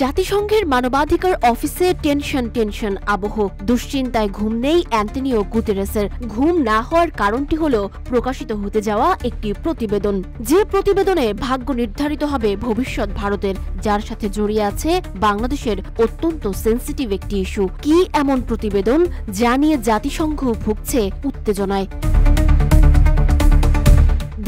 জাতিসংঘের মানবাধিকার অফিসে টেনশন আবহ। দুশ্চিন্তায় ঘুম নেই অ্যান্টনিও গুতেরেসের। ঘুম না হওয়ার কারণটি হলো প্রকাশিত হতে যাওয়া একটি প্রতিবেদন, যে প্রতিবেদনে ভাগ্য নির্ধারিত হবে ভবিষ্যৎ ভারতের, যার সাথে জড়িয়ে আছে বাংলাদেশের অত্যন্ত সেন্সিটিভ একটি ইস্যু। কি এমন প্রতিবেদন যা নিয়ে জাতিসংঘ ভুগছে উত্তেজনায়?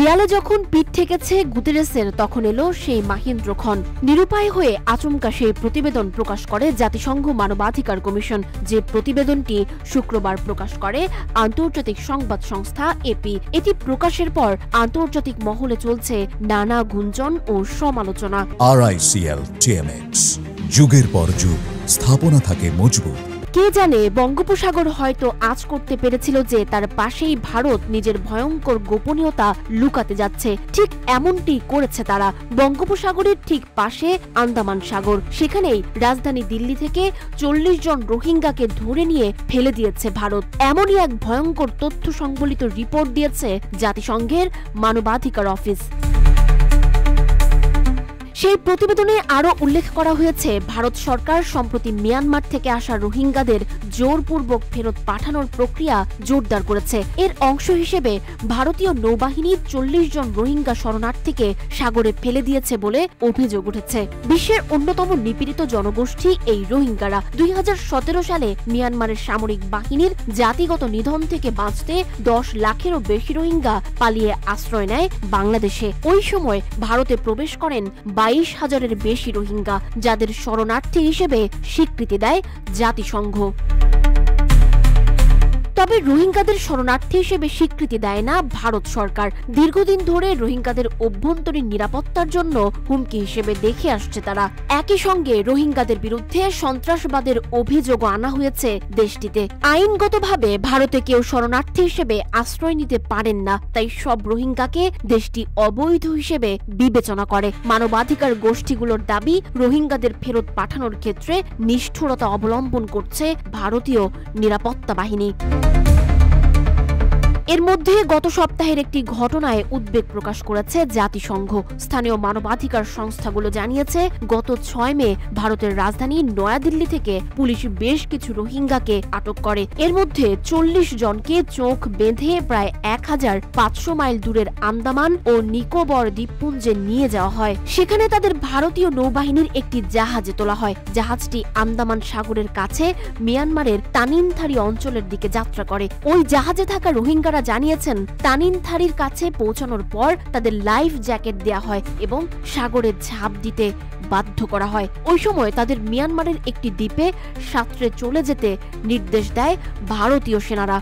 দেয়ালে যখন পিঠ ঠেকেছে গুতেরেসের, তখন এলো সেই মাহেন্দ্রক্ষণ। নিরুপায় হয়ে আচমকা সেই প্রতিবেদন প্রকাশ করে জাতিসংঘ মানবাধিকার কমিশন, যে প্রতিবেদনটি শুক্রবার প্রকাশ করে আন্তর্জাতিক সংবাদ সংস্থা এপি। এটি প্রকাশের পর আন্তর্জাতিক মহলে চলছে নানা গুঞ্জন ও সমালোচনা। RICL TMX, যুগের পর যুগ স্থাপনা থাকে মজবুত। কে জানে বঙ্গোপসাগর হয়তো আঁচ করতে পেরেছিল যে তার পাশেই ভারত নিজের ভয়ঙ্কর গোপনীয়তা লুকাতে যাচ্ছে। ঠিক এমনটি করেছে তারা। বঙ্গোপসাগরের ঠিক পাশে আন্দামান সাগর, সেখানেই রাজধানী দিল্লি থেকে 40 জন রোহিঙ্গাকে ধরে নিয়ে ফেলে দিয়েছে ভারত। এমনই এক ভয়ঙ্কর তথ্য সংবলিত রিপোর্ট দিয়েছে জাতিসংঘের মানবাধিকার অফিস। সেই প্রতিবেদনে আরও উল্লেখ করা হয়েছে, ভারত সরকার সম্প্রতি মিয়ানমার থেকে আসা রোহিঙ্গাদের জোরপূর্বক ফেরত পাঠানোর প্রক্রিয়া জোরদার করেছে। এর অংশ হিসেবে ভারতীয় নৌবাহিনী 40 জন রোহিঙ্গা শরণার্থীকে সাগরে ফেলে দিয়েছে বলে অভিযোগ উঠেছে। বিশ্বের অন্যতম নিপীড়িত জনগোষ্ঠী এই রোহিঙ্গারা। 2017 সালে মিয়ানমারের সামরিক বাহিনীর জাতিগত নিধন থেকে বাঁচতে 10 লাখেরও বেশি রোহিঙ্গা পালিয়ে আশ্রয় নেয় বাংলাদেশে। ওই সময় ভারতে প্রবেশ করেন 22,000-এর বেশি রোহিঙ্গা, যাদের শরণার্থী হিসেবে স্বীকৃতি দেয় জাতিসংঘ। তবে রোহিঙ্গাদের শরণার্থী হিসেবে স্বীকৃতি দেয় না ভারত সরকার। দীর্ঘদিন ধরে রোহিঙ্গাদের অভ্যন্তরীণ নিরাপত্তার জন্য হুমকি হিসেবে দেখে আসছে তারা। একই সঙ্গে রোহিঙ্গাদের বিরুদ্ধে সন্ত্রাসবাদের অভিযোগও আনা হয়েছে দেশটিতে। আইনগতভাবে ভারতে কেউ শরণার্থী হিসেবে আশ্রয় নিতে পারেন না, তাই সব রোহিঙ্গাকে দেশটি অবৈধ হিসেবে বিবেচনা করে। মানবাধিকার গোষ্ঠীগুলোর দাবি, রোহিঙ্গাদের ফেরত পাঠানোর ক্ষেত্রে নিষ্ঠুরতা অবলম্বন করছে ভারতীয় নিরাপত্তা বাহিনী। এর মধ্যে গত সপ্তাহের একটি ঘটনায় উদ্বেগ প্রকাশ করেছে জাতিসংঘ। স্থানীয় মানবাধিকার সংস্থাগুলো জানিয়েছে, গত 6 মে ভারতের রাজধানী নয়াদিল্লি থেকে পুলিশ বেশ কিছু রোহিঙ্গাকে আটক করে। এর মধ্যে 40 জনকে চোখ বেঁধে প্রায় 1500 মাইল দূরের আন্দামান ও নিকোবর দ্বীপপুঞ্জে নিয়ে যাওয়া হয়। সেখানে তাদের ভারতীয় নৌবাহিনীর একটি জাহাজে তোলা হয়। জাহাজটি আন্দামান সাগরের কাছে মিয়ানমারের তানিনথারি অঞ্চলের দিকে যাত্রা করে। ওই জাহাজে থাকা রোহিঙ্গারা জানিয়েছেন, তানিনথারির কাছে পৌঁছানোর পর তাদের লাইফ জ্যাকেট দেয়া হয় এবং সাগরে ঝাঁপ দিতে বাধ্য করা হয়। ওই সময় তাদের মিয়ানমারের একটি দ্বীপে সাঁতরে চলে যেতে নির্দেশ দেয় ভারতীয় সেনারা।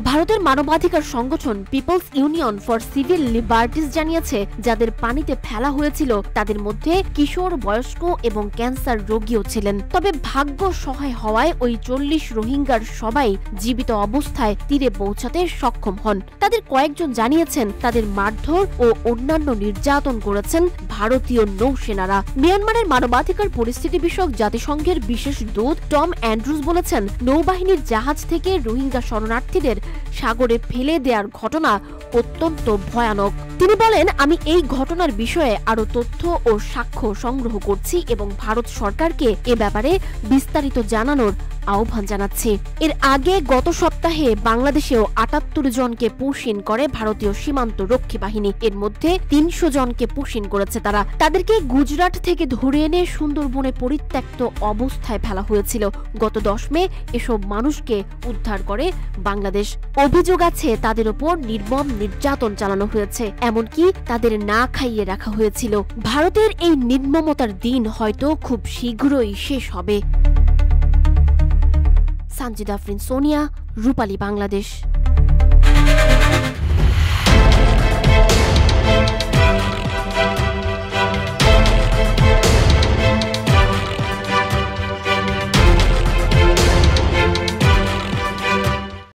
ভারতের মানবাধিকার সংগঠন people's union for civil liberties জানিয়েছে, যাদের পানিতে ফেলা হয়েছিল তাদের মধ্যে কিশোর, বয়স্ক এবং ক্যান্সার রোগীও ছিলেন। তবে ভাগ্য সহায় হওয়ায় ওই 40 রোহিঙ্গার সবাই জীবিত অবস্থায় তীরে পৌঁছাতে সক্ষম হন। তাদের কয়েকজন জানিয়েছেন, তাদের মারধর ও অন্যান্য নির্যাতন করেছেন ভারতীয় নৌসেনারা। মিয়ানমারের মানবাধিকার পরিস্থিতি বিষয়ক জাতিসংঘের বিশেষ দূত টম অ্যান্ড্রুজ বলেছেন, নৌবাহিনীর জাহাজ থেকে রোহিঙ্গা শরণার্থীদের সাগরে ফেলে দেওয়ার ঘটনা অত্যন্ত ভয়ানক। তিনি বলেন, আমি এই ঘটনার বিষয়ে আরো তথ্য ও সাক্ষ্য সংগ্রহ করছি এবং ভারত সরকারকে এ ব্যাপারে বিস্তারিত জানানোর আহ্বান জানাচ্ছি। এর আগে গত সপ্তাহে বাংলাদেশেও 78 জনকে পুশিন করে ভারতীয় সীমান্ত রক্ষী বাহিনী। এর মধ্যে 300 জনকে পুশিন করেছে তারা। তাদেরকে গুজরাট থেকে ধরে এনে সুন্দরবনে পরিত্যক্ত অবস্থায় ফেলা হয়েছিল। গত 10 মে এসব মানুষকে উদ্ধার করে বাংলাদেশ। অভিযোগ আছে, তাদের ওপর নির্মম নির্যাতন চালানো হয়েছে, এমনকি তাদের না খাইয়ে রাখা হয়েছিল। ভারতের এই নির্মমতার দিন হয়তো খুব শীঘ্রই শেষ হবে। সানজিদা আফরিন, সোনিয়া, রূপালী, বাংলাদেশ।